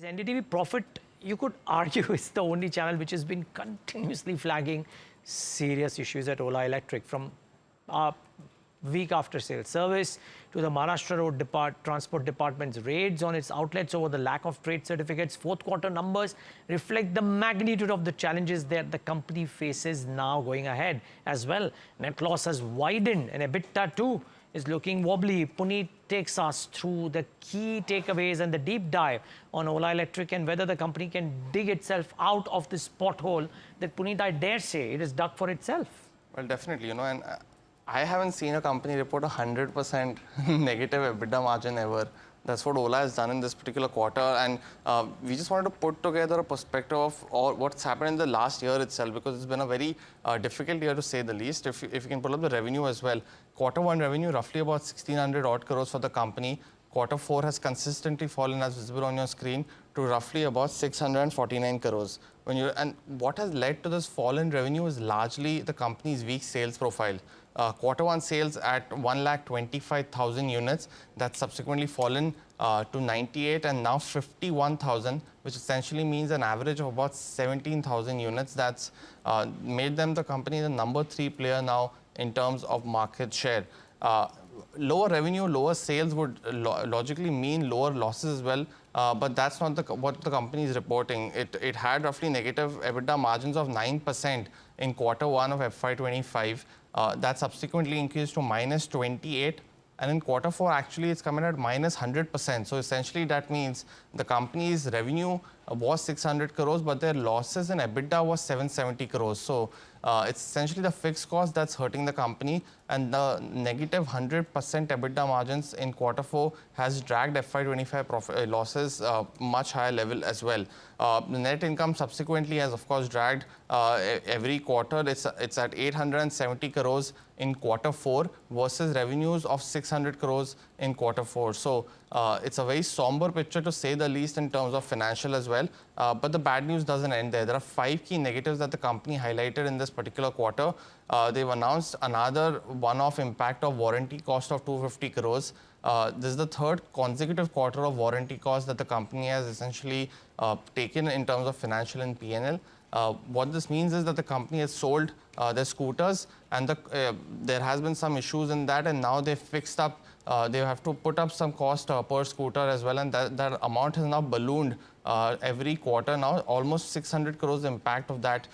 NDTV Profit, you could argue, is the only channel which has been continuously flagging serious issues at Ola Electric, from week after sales service to the Maharashtra Road Transport Department's raids on its outlets over the lack of trade certificates. Fourth quarter numbers reflect the magnitude of the challenges that the company faces now going ahead as well. Net loss has widened and EBITDA too is looking wobbly. Puneet takes us through the key takeaways and the deep dive on Ola Electric and whether the company can dig itself out of this pothole that, Puneet, I dare say it is dug for itself. Well, definitely, and I haven't seen a company report 100% negative EBITDA margin ever. That's what Ola has done in this particular quarter, and we just wanted to put together a perspective of what's happened in the last year itself, because it's been a very difficult year to say the least. If you can pull up the revenue as well, Q1 revenue roughly about 1600 odd crores for the company. Q4 has consistently fallen, as visible on your screen, to roughly about 649 crores. And what has led to this fall in revenue is largely the company's weak sales profile. Q1 sales at 125,000 units, that's subsequently fallen to 98 and now 51,000, which essentially means an average of about 17,000 units. That's made them the company the #3 player now in terms of market share. Lower revenue, lower sales would logically mean lower losses as well, but that's not what the company is reporting. It had roughly negative EBITDA margins of 9% in Q1 of FY25. That subsequently increased to -28%. And in Q4, actually, it's coming at -100%. So essentially, that means the company's revenue was 600 crores, but their losses in EBITDA was 770 crores. So it's essentially the fixed cost that's hurting the company, and the negative 100% EBITDA margins in Q4 has dragged FY25 profit losses much higher level as well. The net income subsequently has, of course, dragged every quarter. It's at 870 crores in Q4 versus revenues of 600 crores in Q4. So it's a very somber picture, to say the least, in terms of financial as well. But the bad news doesn't end there. There are 5 key negatives that the company highlighted in this particular quarter. They've announced another one-off impact of warranty cost of 250 crores. This is the 3rd consecutive quarter of warranty cost that the company has essentially taken in terms of financial and P&L. What this means is that the company has sold their scooters, and there has been some issues in that, and now they've fixed up. They have to put up some cost per scooter as well, and that amount has now ballooned every quarter now, almost 600 crores impact of that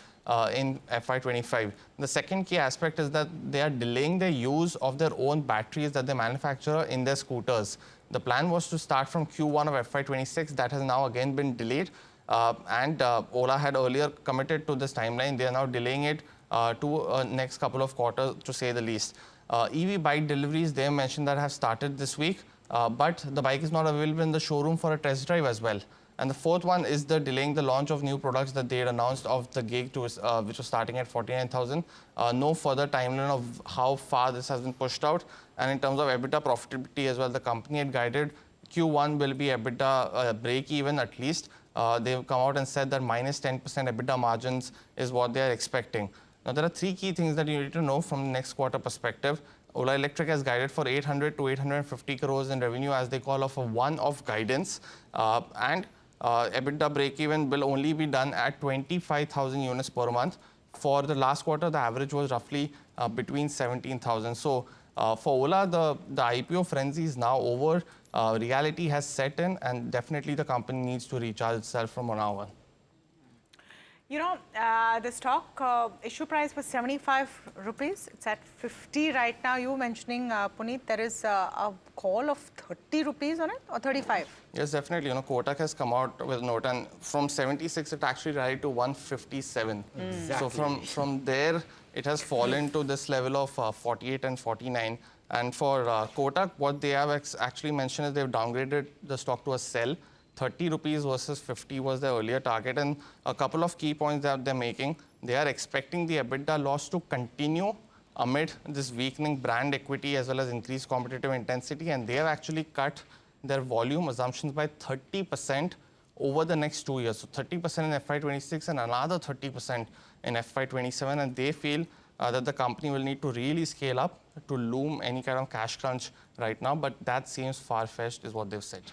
in FY25. The second key aspect is that they are delaying the use of their own batteries that they manufacture in their scooters. The plan was to start from Q1 of FY26. That has now again been delayed. And Ola had earlier committed to this timeline. They are now delaying it to next couple of quarters, to say the least. EV bike deliveries, they mentioned that have started this week, but the bike is not available in the showroom for a test drive as well. And the fourth one is the delaying the launch of new products that they had announced of the gig, to, which was starting at 49,000. No further timeline of how far this has been pushed out. And in terms of EBITDA profitability as well, the company had guided Q1 will be EBITDA break even at least. They've come out and said that -10% EBITDA margins is what they are expecting. Now, there are 3 key things that you need to know from the next quarter perspective. Ola Electric has guided for 800 to 850 crores in revenue, as they call off a one-off guidance. And EBITDA break-even will only be done at 25,000 units per month. For the last quarter, the average was roughly between 17,000. So for Ola, the IPO frenzy is now over. Reality has set in, and definitely the company needs to recharge itself from now on. You know, the stock issue price was 75 rupees. It's at 50 right now. You mentioning, Puneet, there is a call of 30 rupees on it, or 35? Yes, definitely. Kotak has come out with a note, and from 76, it actually rallied to 157. Exactly. So from there, it has fallen to this level of 48 and 49. And for Kotak, what they have actually mentioned is they've downgraded the stock to a sell. 30 rupees versus 50 was their earlier target. And a couple of key points that they're making. They are expecting the EBITDA loss to continue amid this weakening brand equity as well as increased competitive intensity. And they have actually cut their volume assumptions by 30% over the next 2 years. So 30% in FY26 and another 30% in FY27. And they feel that the company will need to really scale up to loom any kind of cash crunch right now. But that seems far-fetched, is what they've said.